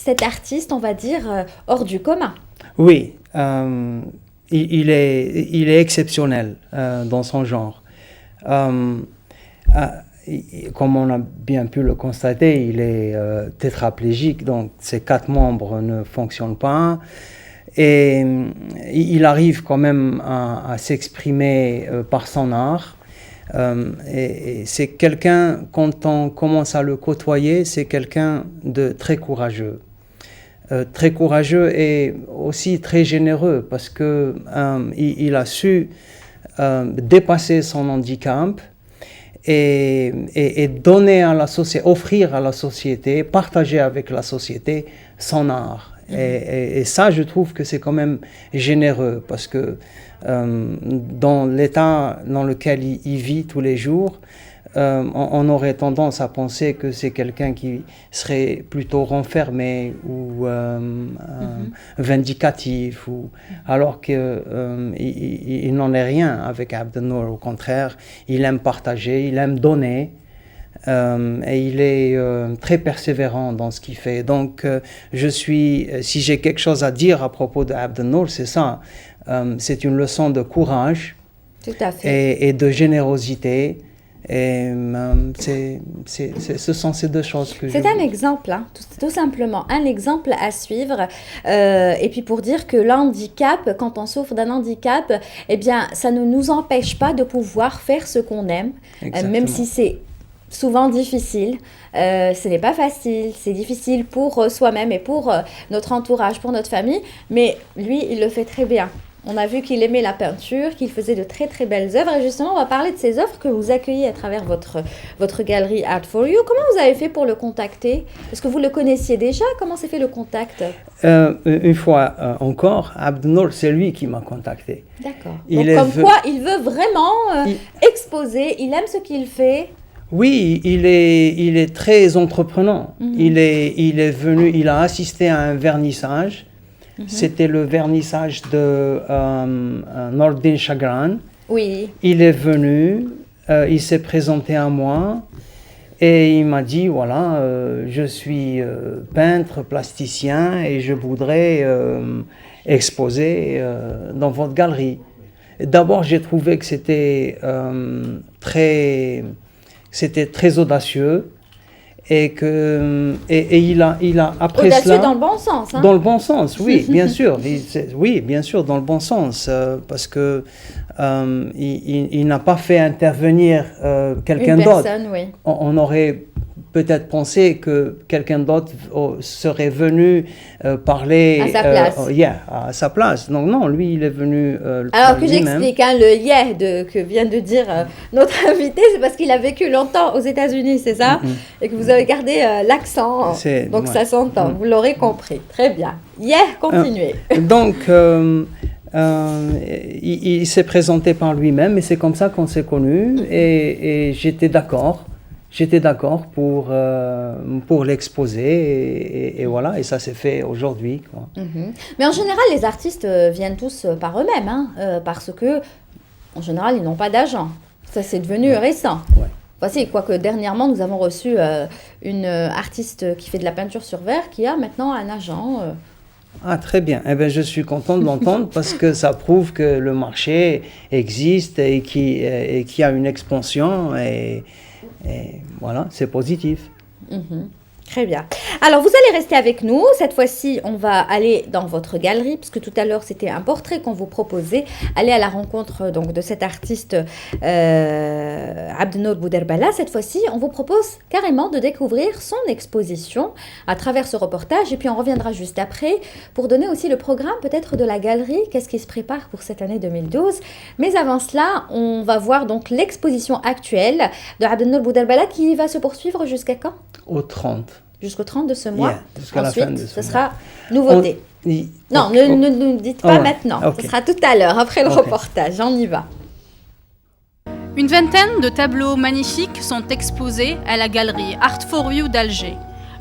cet artiste, on va dire, hors du commun. Oui, il est exceptionnel dans son genre. Comme on a bien pu le constater, il est tétraplégique, donc ses 4 membres ne fonctionnent pas. Et il arrive quand même à s'exprimer par son art. Et c'est quelqu'un, quand on commence à le côtoyer, c'est quelqu'un de très courageux. Très courageux et aussi très généreux parce que il a su dépasser son handicap et donner à la société, offrir à la société, partager avec la société son art. Et ça, je trouve que c'est quand même généreux parce que dans l'état dans lequel il vit tous les jours, on aurait tendance à penser que c'est quelqu'un qui serait plutôt renfermé ou vindicatif, alors qu'il n'en est rien avec Abdel-Nour. Au contraire, il aime partager, il aime donner. Et il est très persévérant dans ce qu'il fait. Donc, si j'ai quelque chose à dire à propos d'Abdel-Nour, c'est ça. C'est une leçon de courage. Tout à fait. Et de générosité. Et ce sont ces 2 choses que c'est un exemple, hein, tout simplement, un exemple à suivre. Et puis pour dire que l'handicap, quand on souffre d'un handicap, eh bien, ça ne nous empêche pas de pouvoir faire ce qu'on aime, même si c'est souvent difficile. Ce n'est pas facile, c'est difficile pour soi-même et pour notre entourage, pour notre famille, mais lui, il le fait très bien. On a vu qu'il aimait la peinture, qu'il faisait de très très belles œuvres. Et justement, on va parler de ces œuvres que vous accueillez à travers votre galerie Art4U. Comment vous avez fait pour le contacter? Est-ce que vous le connaissiez déjà? Comment s'est fait le contact? Une fois encore, Abdel-Nour, c'est lui qui m'a contacté. D'accord. Donc quoi, il veut vraiment exposer, il aime ce qu'il fait. Oui, il est très entreprenant. Il est venu, il a assisté à un vernissage. C'était le vernissage de Nordin Chagran. Oui. Il est venu, il s'est présenté à moi et il m'a dit, voilà, je suis peintre, plasticien et je voudrais exposer dans votre galerie. D'abord, j'ai trouvé que c'était très audacieux. Et il a après audacieux cela, dans le bon sens, hein? Dans le bon sens, oui, bien sûr. Oui, bien sûr, dans le bon sens, parce que il n'a pas fait intervenir quelqu'un d'autre. Oui. On aurait peut-être pensé que quelqu'un d'autre serait venu parler à sa place. À sa place. Donc non, lui, il est venu. Alors que j'explique, hein, le que vient de dire notre invité, c'est parce qu'il a vécu longtemps aux États-Unis, c'est ça? Et que vous avez gardé l'accent. Donc ça s'entend, vous l'aurez compris. Très bien. Continuez. Donc, il s'est présenté par lui-même et c'est comme ça qu'on s'est connus et j'étais d'accord. J'étais d'accord pour l'exposer et voilà, et ça s'est fait aujourd'hui, quoi. Mais en général, les artistes viennent tous par eux-mêmes, hein, parce que, en général, ils n'ont pas d'agent. Ça, c'est devenu récent. Ouais. Voici, quoique dernièrement, nous avons reçu une artiste qui fait de la peinture sur verre qui a maintenant un agent. Ah, très bien. Eh bien, je suis content de l'entendre parce que ça prouve que le marché existe et qu'il y a une expansion et voilà, c'est positif. Très bien. Alors, vous allez rester avec nous. Cette fois-ci, on va aller dans votre galerie, puisque tout à l'heure, c'était un portrait qu'on vous proposait. Aller à la rencontre donc, de cet artiste Abdel-Nour Bouderbala. Cette fois-ci, on vous propose carrément de découvrir son exposition à travers ce reportage. Et puis, on reviendra juste après pour donner aussi le programme peut-être de la galerie. Qu'est-ce qui se prépare pour cette année 2012? Mais avant cela, on va voir donc l'exposition actuelle de Abdel-Nour Bouderbala qui va se poursuivre jusqu'à quand? Au 30. Jusqu'au 30 de ce mois. Jusqu'à Ensuite, la fin de ce ce mois. sera nouveauté. Non, ne dites pas maintenant. Okay. Ce sera tout à l'heure, après le reportage. On y va. Une vingtaine de tableaux magnifiques sont exposés à la galerie Art4U d'Alger.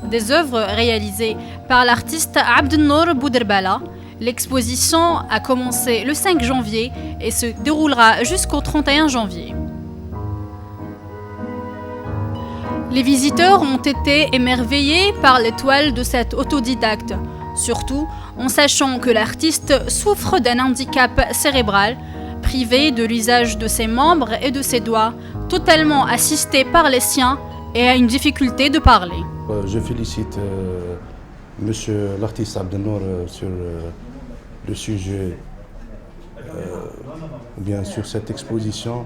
Des œuvres réalisées par l'artiste Abdel-Nour Bouderbala. L'exposition a commencé le 5 janvier et se déroulera jusqu'au 31 janvier. Les visiteurs ont été émerveillés par les toiles de cet autodidacte, surtout en sachant que l'artiste souffre d'un handicap cérébral, privé de l'usage de ses membres et de ses doigts, totalement assisté par les siens et a une difficulté de parler. Je félicite monsieur l'artiste Abdelnour sur le sujet, bien sûr cette exposition.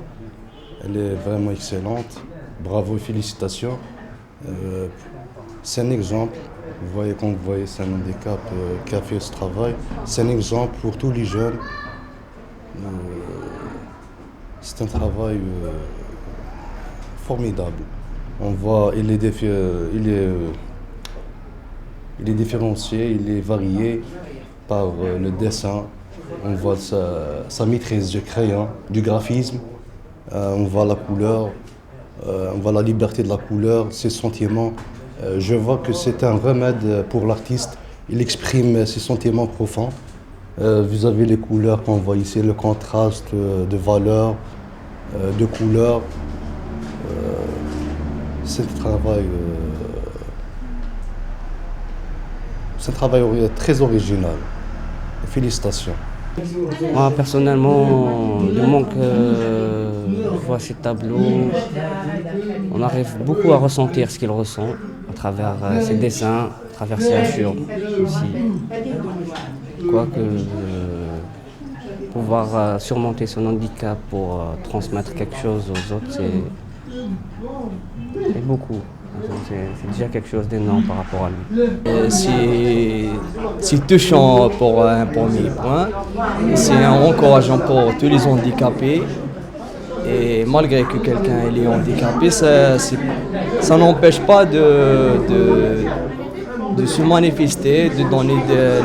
Elle est vraiment excellente. Bravo et félicitations. C'est un exemple. Vous voyez, quand vous voyez, c'est un handicap qui a fait ce travail. C'est un exemple pour tous les jeunes. C'est un travail formidable. On voit, il est différencié, il est varié par le dessin. On voit sa maîtrise du crayon, du graphisme. On voit la couleur, on voit la liberté de la couleur, ses sentiments. Je vois que c'est un remède pour l'artiste. Il exprime ses sentiments profonds. Vous avez les couleurs qu'on voit ici, le contraste de valeurs, de couleurs. C'est un travail très original. Félicitations. Moi, personnellement, le manque de voir ces tableaux, on arrive beaucoup à ressentir ce qu'il ressent à travers ses dessins, à travers ses hachures aussi. Quoique, pouvoir surmonter son handicap pour transmettre quelque chose aux autres, c'est beaucoup. C'est déjà quelque chose d'énorme par rapport à lui. C'est touchant pour un premier point, c'est encourageant pour tous les handicapés. Et malgré que quelqu'un est handicapé, ça n'empêche pas de se manifester, de donner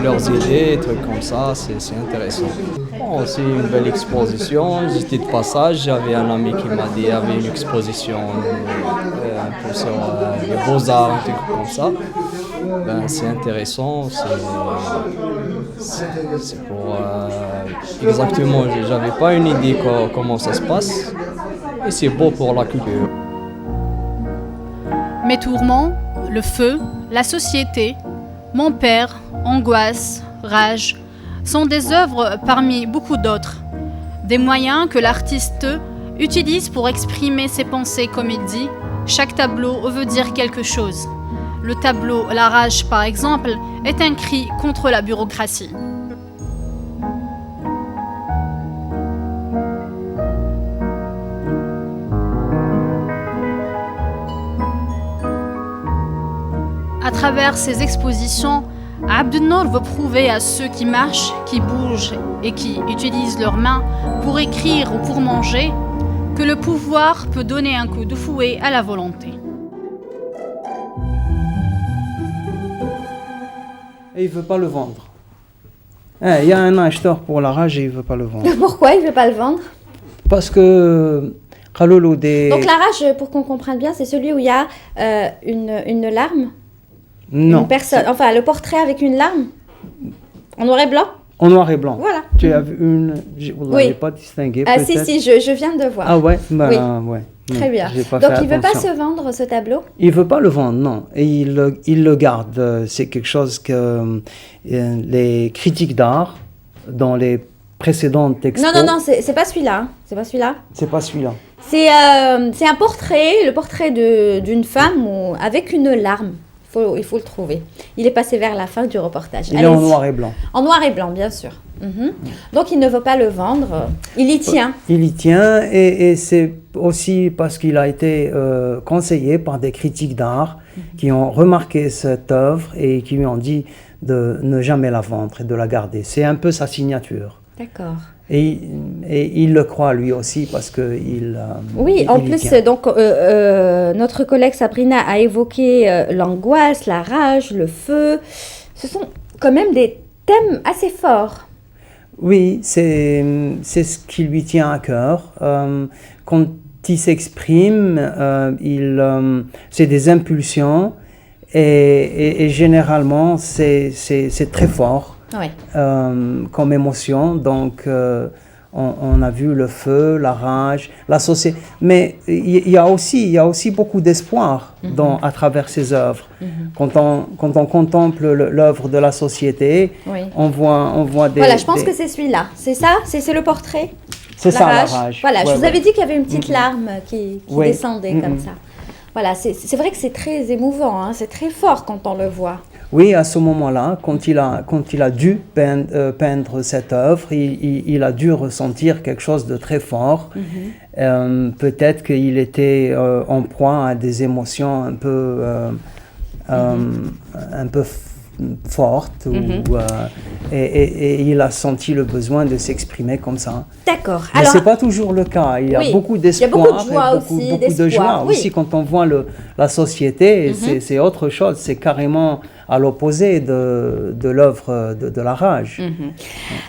leurs idées, des trucs comme ça, c'est intéressant. Bon, c'est une belle exposition, j'étais de passage, j'avais un ami qui m'a dit qu'il y avait une exposition un peu sur les beaux-arts, un truc comme ça. C'est intéressant, c'est pour... exactement, j'avais pas une idée comment ça se passe, et c'est beau pour la culture. Mes tourments, le feu, la société, mon père, angoisse, rage, sont des œuvres parmi beaucoup d'autres. Des moyens que l'artiste utilise pour exprimer ses pensées comme il dit. Chaque tableau veut dire quelque chose. Le tableau La rage, par exemple, est un cri contre la bureaucratie. À travers ces expositions, Abdelnour veut prouver à ceux qui marchent, qui bougent et qui utilisent leurs mains pour écrire ou pour manger que le pouvoir peut donner un coup de fouet à la volonté. Et il ne veut pas le vendre. Il y a un acheteur pour la rage et il ne veut pas le vendre. Pourquoi il ne veut pas le vendre? Parce que... Donc la rage, pour qu'on comprenne bien, c'est celui où il y a une larme? Non. Une personne, enfin le portrait avec une larme? En noir et blanc? En noir et blanc. Voilà. Tu as vu une... Vous ne l'avez pas distingué Ah peut-être? si, je viens de voir. Ah ouais? Oui. Ouais. Très bien. Donc il ne veut pas se vendre ce tableau? Il ne veut pas le vendre, non. Et il le garde. C'est quelque chose que les critiques d'art, dans les précédentes expos... Non, c'est pas celui-là. Hein. C'est pas celui-là. C'est pas celui-là. C'est un portrait, le portrait d'une femme avec une larme. Il faut le trouver. Il est passé vers la fin du reportage. Il est en noir et blanc. En noir et blanc, bien sûr. Donc il ne veut pas le vendre. Il y tient. Il y tient et c'est aussi parce qu'il a été conseillé par des critiques d'art qui ont remarqué cette œuvre et qui lui ont dit de ne jamais la vendre et de la garder. C'est un peu sa signature. D'accord. Et il le croit lui aussi parce qu'il... oui, en plus, donc, notre collègue Sabrina a évoqué l'angoisse, la rage, le feu. Ce sont quand même des thèmes assez forts. Oui, c'est ce qui lui tient à cœur. Quand il s'exprime, c'est des impulsions et généralement c'est très fort. Oui. Comme émotion, donc On a vu le feu, la rage, la société. Mais il y a aussi beaucoup d'espoir à travers ces œuvres. Quand on contemple l'œuvre de la société, Oui. on voit des... Voilà, je pense que c'est celui-là. C'est ça? C'est le portrait? C'est ça, la rage. Voilà, Ouais, je vous avais dit qu'il y avait une petite larme qui Oui. descendait comme ça. Voilà, c'est vrai que c'est très émouvant, hein, c'est très fort quand on le voit. Oui, à ce moment-là, quand il a dû peindre cette œuvre, il a dû ressentir quelque chose de très fort. Peut-être qu'il était en proie à des émotions un peu fortes, et il a senti le besoin de s'exprimer comme ça. D'accord. Mais Alors, ce n'est pas toujours le cas. Il y a oui, beaucoup il y a d'espoir, beaucoup de joie et aussi, beaucoup de d'espoir, joie oui. aussi quand on voit la société. C'est autre chose. C'est carrément à l'opposé de l'œuvre de la rage.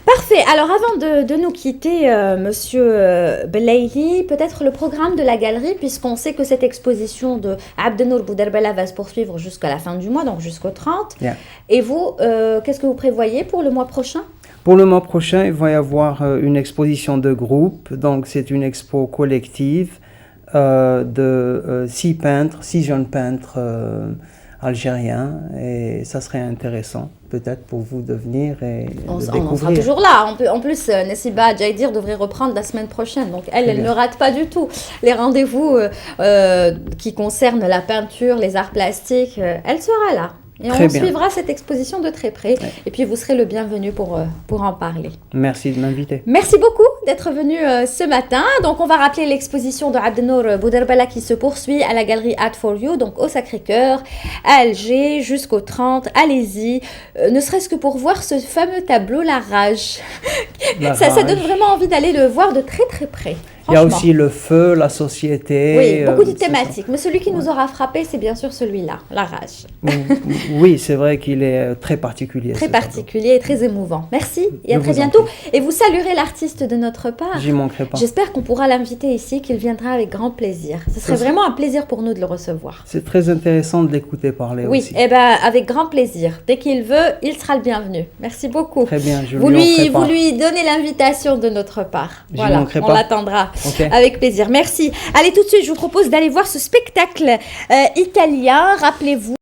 parfait. Alors, avant de nous quitter, Monsieur Belaili, peut-être le programme de la galerie, puisqu'on sait que cette exposition de Abdenour Bouderbala va se poursuivre jusqu'à la fin du mois, donc jusqu'au 30. Yeah. Et vous, qu'est-ce que vous prévoyez pour le mois prochain? Pour le mois prochain, il va y avoir une exposition de groupe. Donc, c'est une expo collective de 6 jeunes peintres algériens. Et ça serait intéressant, peut-être, pour vous de venir et On de en sera découvrir. toujours là. En plus, Nessiba Djaïdir devrait reprendre la semaine prochaine. Donc, elle ne rate pas du tout les rendez-vous qui concernent la peinture, les arts plastiques. Elle sera là. Et Très on bien. suivra cette exposition de très près. Et puis, vous serez le bienvenu pour en parler. Merci de m'inviter. Merci beaucoup d'être venu ce matin. Donc, on va rappeler l'exposition de Abdenour Bouderbala qui se poursuit à la galerie Art for You, donc au Sacré-Cœur, à Alger, jusqu'au 30. Allez-y, ne serait-ce que pour voir ce fameux tableau, La Rage. Ça donne vraiment envie d'aller le voir de très très près. Il y a Franchement. aussi le feu, la société. Oui, beaucoup de c'est ça. thématiques. Mais celui qui nous aura frappé, c'est bien sûr celui-là, La Rage. Oui, c'est vrai qu'il est très particulier. Très ce tableau. particulier et très émouvant. Merci et à Je très vous en bientôt. prie. Et vous saluerez l'artiste de notre part. J'y manquerai pas. J'espère qu'on pourra l'inviter ici, qu'il viendra avec grand plaisir. Ce serait vraiment un plaisir pour nous de le recevoir. C'est très intéressant de l'écouter parler Oui, aussi. eh ben, avec grand plaisir. Dès qu'il veut, il sera le bienvenu. Merci beaucoup. Très bien, je Vous lui en lui prépare. donnez l'invitation de notre part. J'y Voilà, manquerai on pas. l'attendra. Ok. Avec plaisir. Merci. Allez, tout de suite, je vous propose d'aller voir ce spectacle italien. Rappelez-vous.